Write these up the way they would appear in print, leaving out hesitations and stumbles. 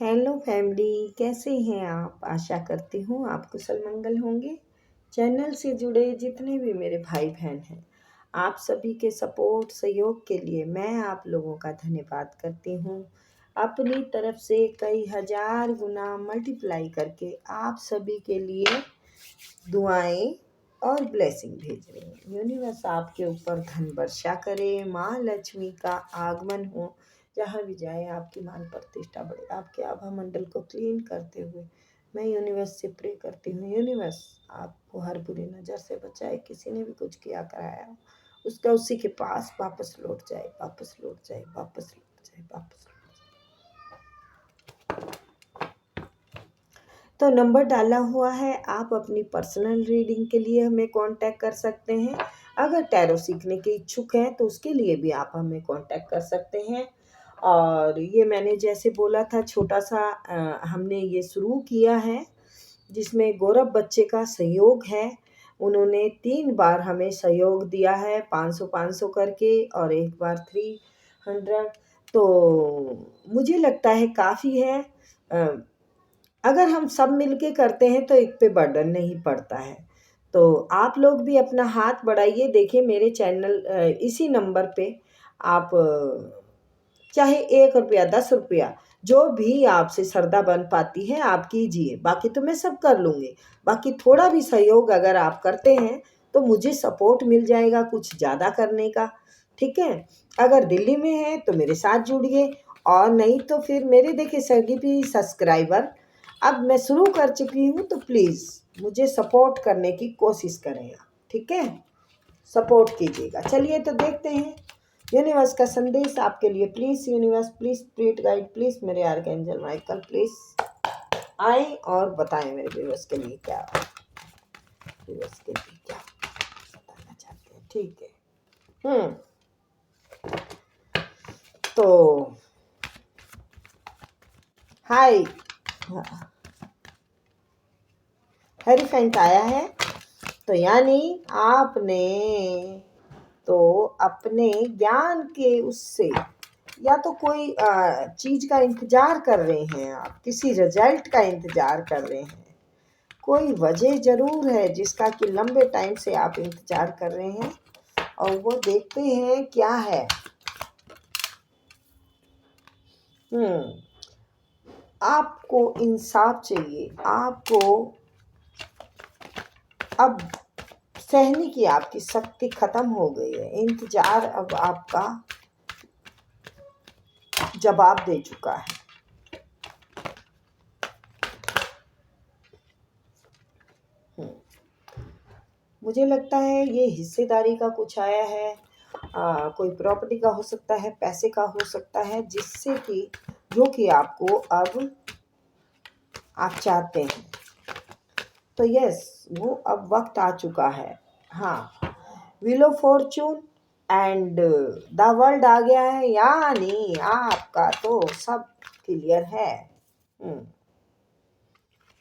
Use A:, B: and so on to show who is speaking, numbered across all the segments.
A: Hello family, कैसे हैं आप। आशा करती हूँ आप कुशल मंगल होंगे। चैनल से जुड़े जितने भी मेरे भाई बहन हैं, आप सभी के सपोर्ट सहयोग के लिए मैं आप लोगों का धन्यवाद करती हूँ। अपनी तरफ से कई हजार गुना मल्टीप्लाई करके आप सभी के लिए दुआएं और ब्लेसिंग भेज रही हूँ। यूनिवर्स आपके ऊपर धन वर्षा करे, माँ लक्ष्मी का आगमन हो, जहाँ भी जाए आपकी मान प्रतिष्ठा बढ़े। आपके आभा मंडल को क्लीन करते हुए मैं यूनिवर्स से प्रे करती हूँ, यूनिवर्स आपको हर बुरी नज़र से बचाए। किसी ने भी कुछ किया कराया उसका उसी के पास वापस लौट जाए, वापस लौट जाए, वापस लौट जाए, वापस लौट जाए। तो नंबर डाला हुआ है, आप अपनी पर्सनल रीडिंग के लिए हमें कांटेक्ट कर सकते हैं। अगर टैरो सीखने के इच्छुक हैं तो उसके लिए भी आप हमें कांटेक्ट कर सकते हैं। और ये मैंने जैसे बोला था, छोटा सा हमने ये शुरू किया है जिसमें गौरव बच्चे का सहयोग है। उन्होंने 3 बार हमें सहयोग दिया है, 500-500 करके, और एक बार 300। तो मुझे लगता है काफ़ी है। अगर हम सब मिलके करते हैं तो एक पे बर्डन नहीं पड़ता है। तो आप लोग भी अपना हाथ बढ़ाइए। देखिए मेरे चैनल इसी नंबर पे आप चाहे 1 रुपया 10 रुपया जो भी आपसे श्रद्धा बन पाती है आप कीजिए, बाकी तो मैं सब कर लूँगी। बाकी थोड़ा भी सहयोग अगर आप करते हैं तो मुझे सपोर्ट मिल जाएगा कुछ ज़्यादा करने का, ठीक है। अगर दिल्ली में है तो मेरे साथ जुड़िए, और नहीं तो फिर मेरे देखिए सभी भी सब्सक्राइबर अब मैं शुरू कर चुकी हूँ, तो प्लीज़ मुझे सपोर्ट करने की कोशिश करेगा, ठीक है। सपोर्ट कीजिएगा। चलिए तो देखते हैं यूनिवर्स का संदेश आपके लिए। Please universe, please spirit guide, please मेरे आर्कएंजल माइकल प्लीज़ आए और बताएं मेरे व्यूअर्स के लिए क्या बताना चाहते हैं, ठीक है। तो हाय, हेरीफेंट आया है, तो यानी आपने तो अपने ज्ञान के उससे या तो कोई चीज़ का इंतज़ार कर रहे हैं, आप किसी रिजल्ट का इंतज़ार कर रहे हैं। कोई वजह ज़रूर है जिसका कि लंबे टाइम से आप इंतज़ार कर रहे हैं, और वो देखते हैं क्या है। आपको इंसाफ चाहिए, आपको अब सहने की आपकी शक्ति खत्म हो गई है। इंतजार अब आपका जवाब दे चुका है। मुझे लगता है ये हिस्सेदारी का कुछ आया है, कोई प्रॉपर्टी का हो सकता है, पैसे का हो सकता है, जिससे कि जो कि आपको अब आप चाहते हैं। तो यस, वो अब वक्त आ चुका है। हाँ, wheel of fortune and the world आ गया है, यानी आपका तो सब क्लियर है।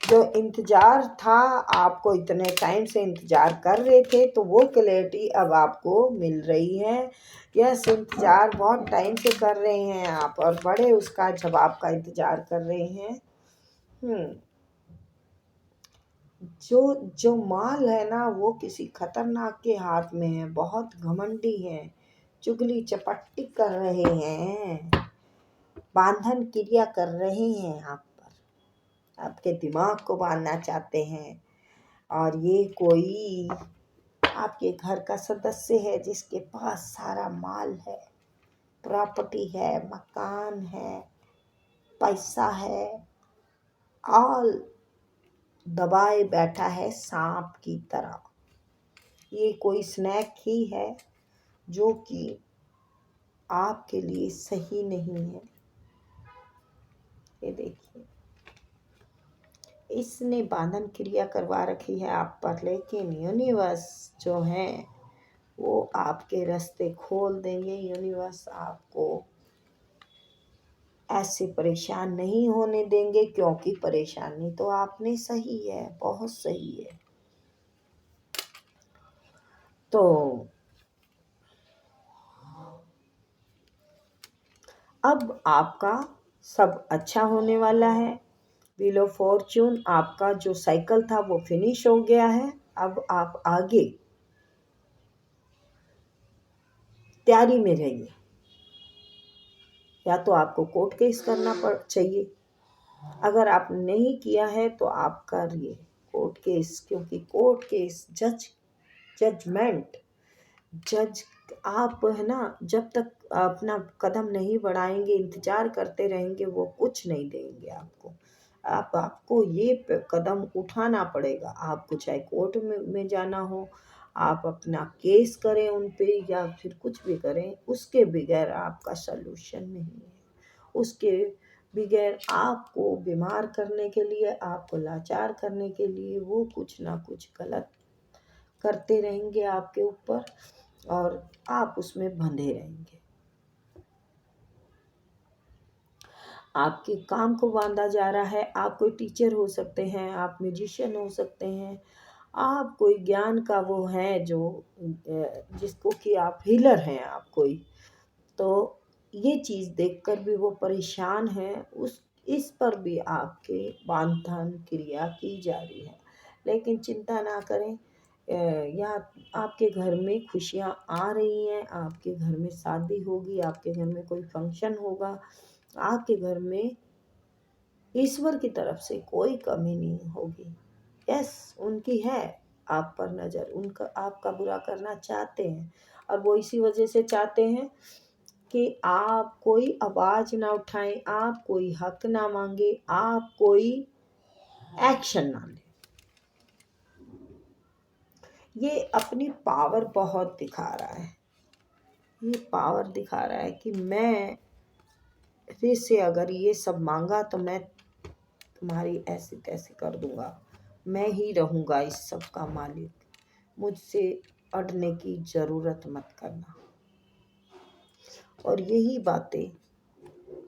A: जो इंतज़ार था, आपको इतने टाइम से इंतज़ार कर रहे थे, तो वो क्लैरिटी अब आपको मिल रही है। यस, इंतज़ार बहुत टाइम से कर रहे हैं आप, और बड़े उसका जवाब का इंतज़ार कर रहे हैं। जो माल है ना, वो किसी खतरनाक के हाथ में है, बहुत घमंडी है, चुगली चपट्टी कर रहे हैं, बांधन क्रिया कर रहे हैं आप पर, आपके दिमाग को बांधना चाहते हैं। और ये कोई आपके घर का सदस्य है जिसके पास सारा माल है, प्रॉपर्टी है, मकान है, पैसा है, और दबाए बैठा है सांप की तरह। ये कोई स्नैक ही है जो कि आपके लिए सही नहीं है। ये देखिए, इसने बांधन क्रिया करवा रखी है आप पर, लेकिन यूनिवर्स जो है वो आपके रास्ते खोल देंगे। यूनिवर्स आपको ऐसे परेशान नहीं होने देंगे, क्योंकि परेशानी तो आपने सही है, बहुत सही है। तो अब आपका सब अच्छा होने वाला है। व्हील ऑफ फॉर्च्यून, आपका जो साइकिल था वो फिनिश हो गया है। अब आप आगे तैयारी में रहिए। या तो आपको कोर्ट केस करना चाहिए, अगर आप नहीं किया है तो आप करिए कोर्ट केस, क्योंकि कोर्ट केस जजमेंट जज आप है ना, जब तक अपना कदम नहीं बढ़ाएंगे, इंतजार करते रहेंगे, वो कुछ नहीं देंगे आपको। आपको ये कदम उठाना पड़ेगा। आपको चाहे कोर्ट में जाना हो, आप अपना केस करें उन पे या फिर कुछ भी करें, उसके बगैर आपका सलूशन नहीं है। उसके बगैर आपको बीमार करने के लिए, आपको लाचार करने के लिए वो कुछ ना कुछ गलत करते रहेंगे आपके ऊपर, और आप उसमें बंधे रहेंगे। आपके काम को बांधा जा रहा है। आप कोई टीचर हो सकते हैं, आप म्यूजिशियन हो सकते हैं, आप कोई ज्ञान का वो है जो जिसको कि आप हीलर हैं आप कोई, तो ये चीज़ देखकर भी वो परेशान है। उस इस पर भी आपके बांधन क्रिया की जा रही है। लेकिन चिंता ना करें, या आपके घर में खुशियाँ आ रही हैं, आपके घर में शादी होगी, आपके घर में कोई फंक्शन होगा, आपके घर में ईश्वर की तरफ से कोई कमी नहीं होगी। यस, उनकी है आप पर नज़र, उनका आपका बुरा करना चाहते हैं, और वो इसी वजह से चाहते हैं कि आप कोई आवाज़ ना उठाएं, आप कोई हक ना मांगे, आप कोई एक्शन ना लें। ये अपनी पावर बहुत दिखा रहा है। ये पावर दिखा रहा है कि मैं से अगर ये सब मांगा तो मैं तुम्हारी ऐसे तैसे कर दूंगा, मैं ही रहूंगा इस सब का मालिक, मुझसे अड़ने की ज़रूरत मत करना। और यही बातें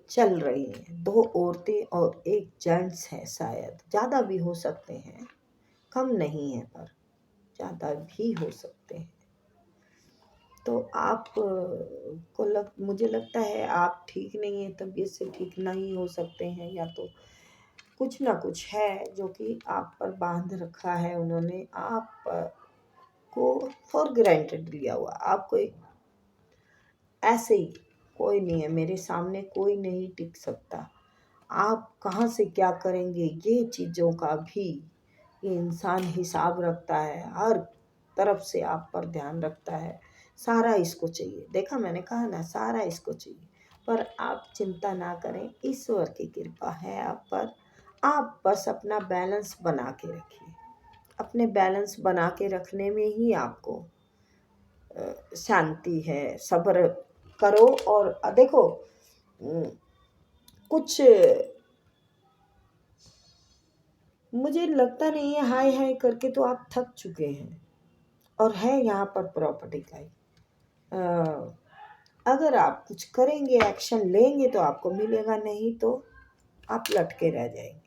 A: चल रही हैं। 2 औरतें और 1 जेंट्स है, शायद ज़्यादा भी हो सकते हैं, कम नहीं है पर ज़्यादा भी हो सकते हैं। तो आप मुझे लगता है आप ठीक नहीं है, तबीयत से ठीक नहीं हो सकते हैं, या तो कुछ ना कुछ है जो कि आप पर बांध रखा है उन्होंने, आप को फॉर ग्रांटेड लिया हुआ। आपको ऐसे ही कोई नहीं है, मेरे सामने कोई नहीं टिक सकता, आप कहाँ से क्या करेंगे, ये चीज़ों का भी ये इंसान हिसाब रखता है, हर तरफ से आप पर ध्यान रखता है। सारा इसको चाहिए, देखा मैंने कहा ना, सारा इसको चाहिए। पर आप चिंता ना करें, ईश्वर की कृपा है आप पर। आप बस अपना बैलेंस बना के रखिए। अपने बैलेंस बना के रखने में ही आपको शांति है। सब्र करो, और देखो कुछ मुझे लगता नहीं है, हाय हाय करके तो आप थक चुके हैं, और है यहाँ पर प्रॉपर्टी का ही। अगर आप कुछ करेंगे, एक्शन लेंगे तो आपको मिलेगा, नहीं तो आप लटके रह जाएंगे।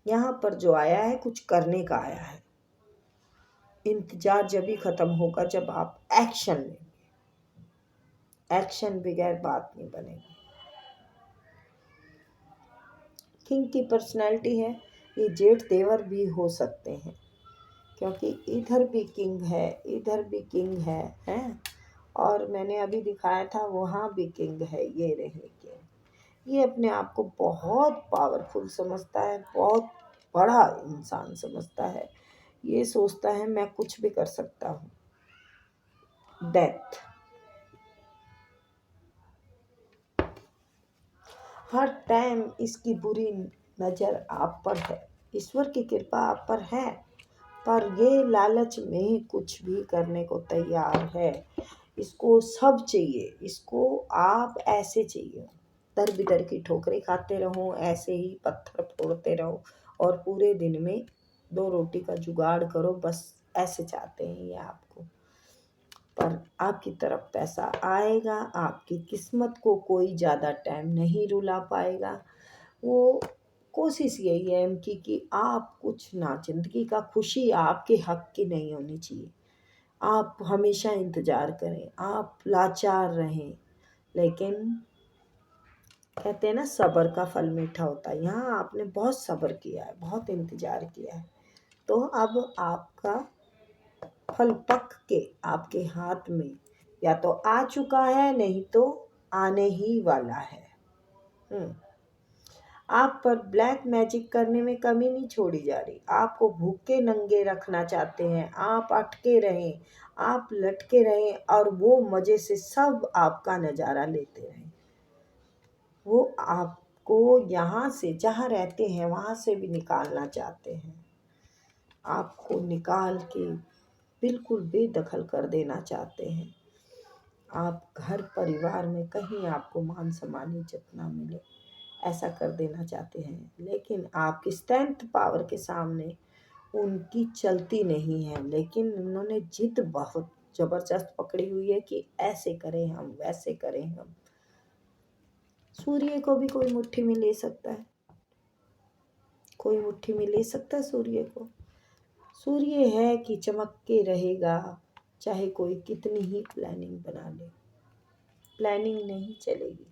A: यहाँ पर जो आया है कुछ करने का आया है। इंतजार जब ही खत्म होगा जब आप एक्शन लेंगे। एक्शन बगैर बात नहीं बनेगी। किंग की पर्सनैलिटी है, ये जेठ देवर भी हो सकते हैं, क्योंकि इधर भी किंग है, इधर भी किंग है, हैं, और मैंने अभी दिखाया था वहाँ भी किंग है। ये रहे किंग। ये अपने आप को बहुत पावरफुल समझता है, बहुत बड़ा इंसान समझता है। ये सोचता है मैं कुछ भी कर सकता हूँ। डेथ, हर टाइम इसकी बुरी नज़र आप पर है। ईश्वर की कृपा आप पर है, पर ये लालच में कुछ भी करने को तैयार है। इसको सब चाहिए, इसको आप ऐसे चाहिए, दर बिदर की ठोकरें खाते रहो, ऐसे ही पत्थर फोड़ते रहो, और पूरे दिन में 2 रोटी का जुगाड़ करो, बस ऐसे चाहते हैं ये आपको। पर आपकी तरफ पैसा आएगा, आपकी किस्मत को कोई ज़्यादा टाइम नहीं रुला पाएगा। वो कोशिश यही है उनकी कि आप कुछ ना, ज़िंदगी का खुशी आपके हक की नहीं होनी चाहिए। आप हमेशा इंतज़ार करें, आप लाचार रहें, लेकिन कहते हैं ना सब्र का फल मीठा होता है। यहाँ आपने बहुत सब्र किया है, बहुत इंतज़ार किया है, तो अब आपका फल पक के आपके हाथ में या तो आ चुका है, नहीं तो आने ही वाला है। आप पर ब्लैक मैजिक करने में कमी नहीं छोड़ी जा रही। आपको भूखे नंगे रखना चाहते हैं। आप अटके रहें, आप लटके रहें और वो मज़े से सब आपका नज़ारा लेते रहें। वो आपको यहाँ से जहाँ रहते हैं वहाँ से भी निकालना चाहते हैं। आपको निकाल के बिल्कुल बेदखल कर देना चाहते हैं। आप घर परिवार में कहीं आपको मान सम्मान इज्जत ना मिले, ऐसा कर देना चाहते हैं। लेकिन आपकी स्ट्रेंथ पावर के सामने उनकी चलती नहीं है। लेकिन उन्होंने जिद बहुत ज़बरदस्त पकड़ी हुई है कि ऐसे करें हम, वैसे करें हम। सूर्य को भी कोई मुट्ठी में ले सकता है, कोई मुट्ठी में ले सकता है सूर्य को। सूर्य है कि चमक के रहेगा, चाहे कोई कितनी ही प्लानिंग बना ले, प्लानिंग नहीं चलेगी।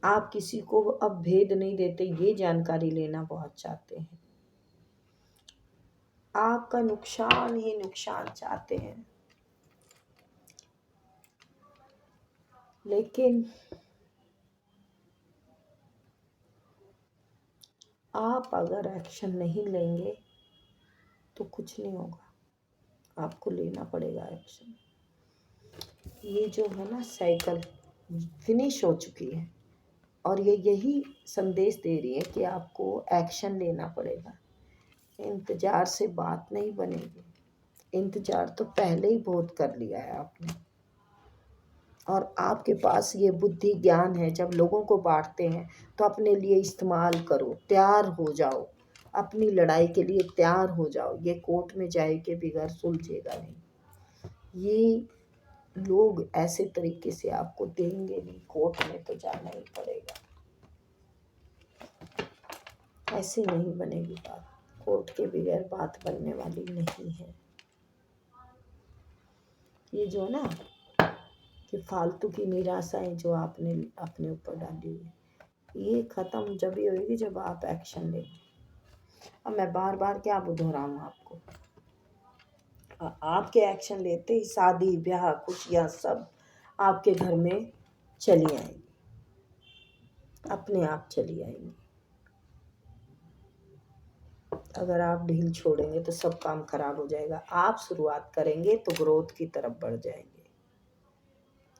A: आप किसी को अब भेद नहीं देते, ये जानकारी लेना बहुत चाहते हैं। आपका नुकसान ही नुकसान चाहते हैं। लेकिन आप अगर एक्शन नहीं लेंगे तो कुछ नहीं होगा। आपको लेना पड़ेगा एक्शन। ये जो है ना साइकिल फिनिश हो चुकी है और ये यही संदेश दे रही है कि आपको एक्शन लेना पड़ेगा। इंतज़ार से बात नहीं बनेगी। इंतज़ार तो पहले ही बहुत कर लिया है आपने। और आपके पास ये बुद्धि ज्ञान है, जब लोगों को बांटते हैं तो अपने लिए इस्तेमाल करो, तैयार हो जाओ, अपनी लड़ाई के लिए तैयार हो जाओ। ये कोर्ट में जाए के बगैर सुलझेगा नहीं। ये लोग ऐसे तरीके से आपको देंगे नहीं, कोर्ट में तो जाना ही पड़ेगा। ऐसे नहीं बनेगी बात, कोर्ट के बगैर बात बनने वाली नहीं है। ये जो ना कि फालतू की निराशाएं जो आपने अपने ऊपर डाली हुई है, ये ख़त्म जब भी होगी जब आप एक्शन लेंगे। अब मैं बार बार क्या दोहराऊँ आपको। आपके एक्शन लेते ही शादी ब्याह खुशियाँ सब आपके घर में चली आएंगी, अपने आप चली आएंगी। अगर आप ढील छोड़ेंगे तो सब काम खराब हो जाएगा। आप शुरुआत करेंगे तो ग्रोथ की तरफ बढ़ जाएंगे।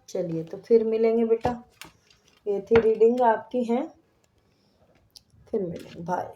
A: चलिए तो फिर मिलेंगे बेटा। ये थी रीडिंग आपकी है, फिर मिलेंगे। बाय।